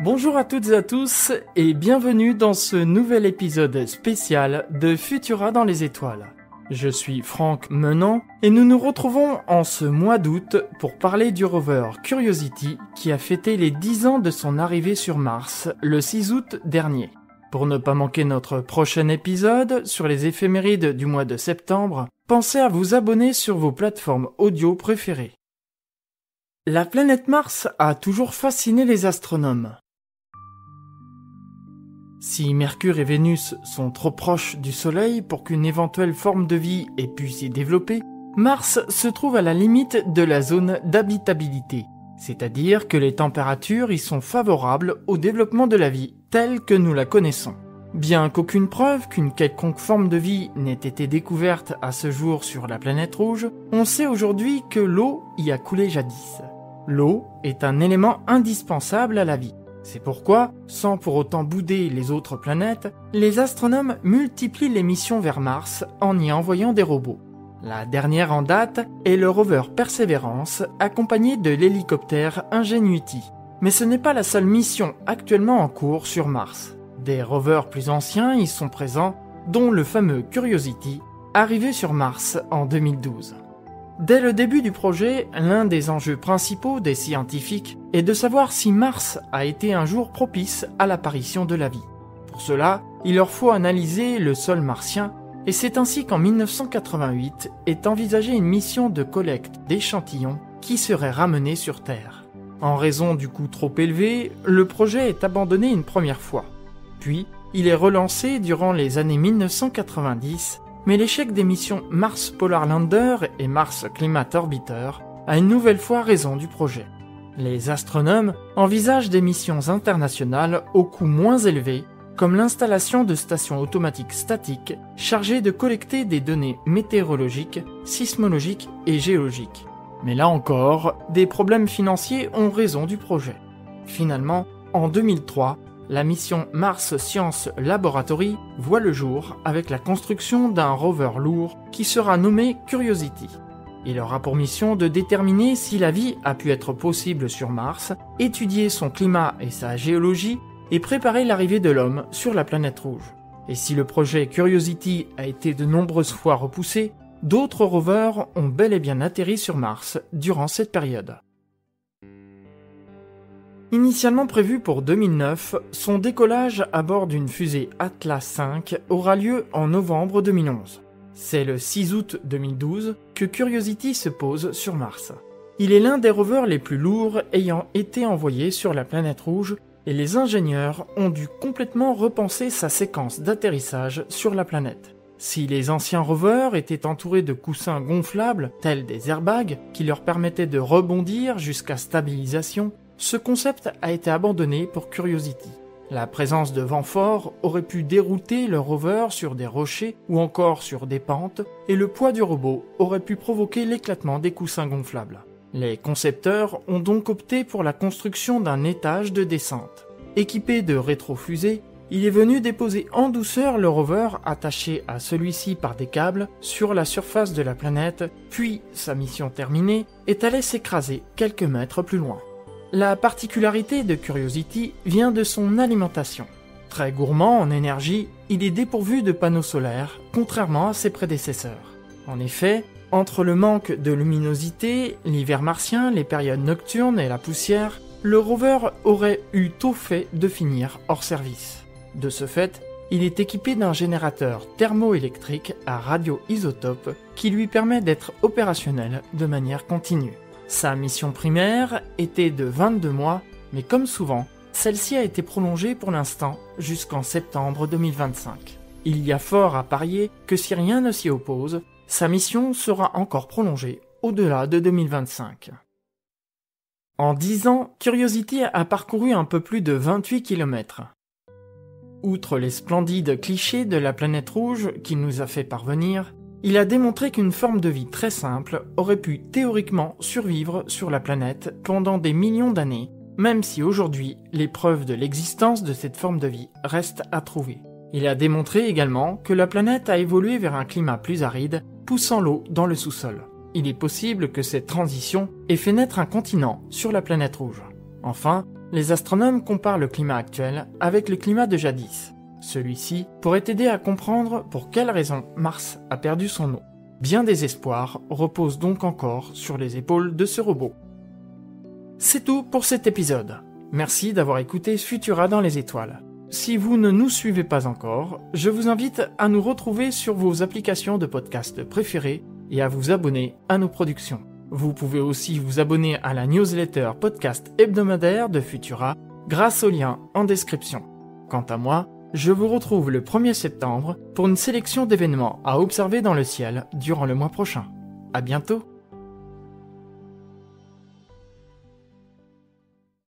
Bonjour à toutes et à tous et bienvenue dans ce nouvel épisode spécial de Futura dans les étoiles. Je suis Franck Menant et nous nous retrouvons en ce mois d'août pour parler du rover Curiosity qui a fêté les 10 ans de son arrivée sur Mars le 6 août dernier. Pour ne pas manquer notre prochain épisode sur les éphémérides du mois de septembre, pensez à vous abonner sur vos plateformes audio préférées. La planète Mars a toujours fasciné les astronomes. Si Mercure et Vénus sont trop proches du Soleil pour qu'une éventuelle forme de vie ait pu s'y développer, Mars se trouve à la limite de la zone d'habitabilité, c'est-à-dire que les températures y sont favorables au développement de la vie telle que nous la connaissons. Bien qu'aucune preuve qu'une quelconque forme de vie n'ait été découverte à ce jour sur la planète rouge, on sait aujourd'hui que l'eau y a coulé jadis. L'eau est un élément indispensable à la vie. C'est pourquoi, sans pour autant bouder les autres planètes, les astronomes multiplient les missions vers Mars en y envoyant des robots. La dernière en date est le rover Perseverance, accompagné de l'hélicoptère Ingenuity. Mais ce n'est pas la seule mission actuellement en cours sur Mars. Des rovers plus anciens y sont présents, dont le fameux Curiosity, arrivé sur Mars en 2012. Dès le début du projet, l'un des enjeux principaux des scientifiques est de savoir si Mars a été un jour propice à l'apparition de la vie. Pour cela, il leur faut analyser le sol martien, et c'est ainsi qu'en 1988 est envisagée une mission de collecte d'échantillons qui serait ramenée sur Terre. En raison du coût trop élevé, le projet est abandonné une première fois. Puis, il est relancé durant les années 1990, mais l'échec des missions Mars Polar Lander et Mars Climate Orbiter a une nouvelle fois raison du projet. Les astronomes envisagent des missions internationales au coût moins élevé, comme l'installation de stations automatiques statiques chargées de collecter des données météorologiques, sismologiques et géologiques. Mais là encore, des problèmes financiers ont raison du projet. Finalement, en 2003, la mission Mars Science Laboratory voit le jour avec la construction d'un rover lourd qui sera nommé Curiosity. Il aura pour mission de déterminer si la vie a pu être possible sur Mars, étudier son climat et sa géologie et préparer l'arrivée de l'homme sur la planète rouge. Et si le projet Curiosity a été de nombreuses fois repoussé, d'autres rovers ont bel et bien atterri sur Mars durant cette période. Initialement prévu pour 2009, son décollage à bord d'une fusée Atlas V aura lieu en novembre 2011. C'est le 6 août 2012 que Curiosity se pose sur Mars. Il est l'un des rovers les plus lourds ayant été envoyés sur la planète rouge et les ingénieurs ont dû complètement repenser sa séquence d'atterrissage sur la planète. Si les anciens rovers étaient entourés de coussins gonflables, tels des airbags, qui leur permettaient de rebondir jusqu'à stabilisation, ce concept a été abandonné pour Curiosity. La présence de vents forts aurait pu dérouter le rover sur des rochers ou encore sur des pentes, et le poids du robot aurait pu provoquer l'éclatement des coussins gonflables. Les concepteurs ont donc opté pour la construction d'un étage de descente. Équipé de rétrofusées, il est venu déposer en douceur le rover attaché à celui-ci par des câbles sur la surface de la planète, puis, sa mission terminée, est allé s'écraser quelques mètres plus loin. La particularité de Curiosity vient de son alimentation. Très gourmand en énergie, il est dépourvu de panneaux solaires, contrairement à ses prédécesseurs. En effet, entre le manque de luminosité, l'hiver martien, les périodes nocturnes et la poussière, le rover aurait eu tôt fait de finir hors service. De ce fait, il est équipé d'un générateur thermoélectrique à radioisotope qui lui permet d'être opérationnel de manière continue. Sa mission primaire était de 22 mois, mais comme souvent, celle-ci a été prolongée pour l'instant jusqu'en septembre 2025. Il y a fort à parier que si rien ne s'y oppose, sa mission sera encore prolongée au-delà de 2025. En 10 ans, Curiosity a parcouru un peu plus de 28 km. Outre les splendides clichés de la planète rouge qu'il nous a fait parvenir, il a démontré qu'une forme de vie très simple aurait pu théoriquement survivre sur la planète pendant des millions d'années, même si aujourd'hui les preuves de l'existence de cette forme de vie restent à trouver. Il a démontré également que la planète a évolué vers un climat plus aride, poussant l'eau dans le sous-sol. Il est possible que cette transition ait fait naître un continent sur la planète rouge. Enfin, Les astronomes comparent le climat actuel avec le climat de jadis. Celui-ci pourrait aider à comprendre pour quelles raisons Mars a perdu son eau. Bien des espoirs reposent donc encore sur les épaules de ce robot. C'est tout pour cet épisode. Merci d'avoir écouté Futura dans les étoiles. Si vous ne nous suivez pas encore, je vous invite à nous retrouver sur vos applications de podcast préférées et à vous abonner à nos productions. Vous pouvez aussi vous abonner à la newsletter podcast hebdomadaire de Futura grâce au lien en description. Quant à moi, je vous retrouve le 1er septembre pour une sélection d'événements à observer dans le ciel durant le mois prochain. À bientôt!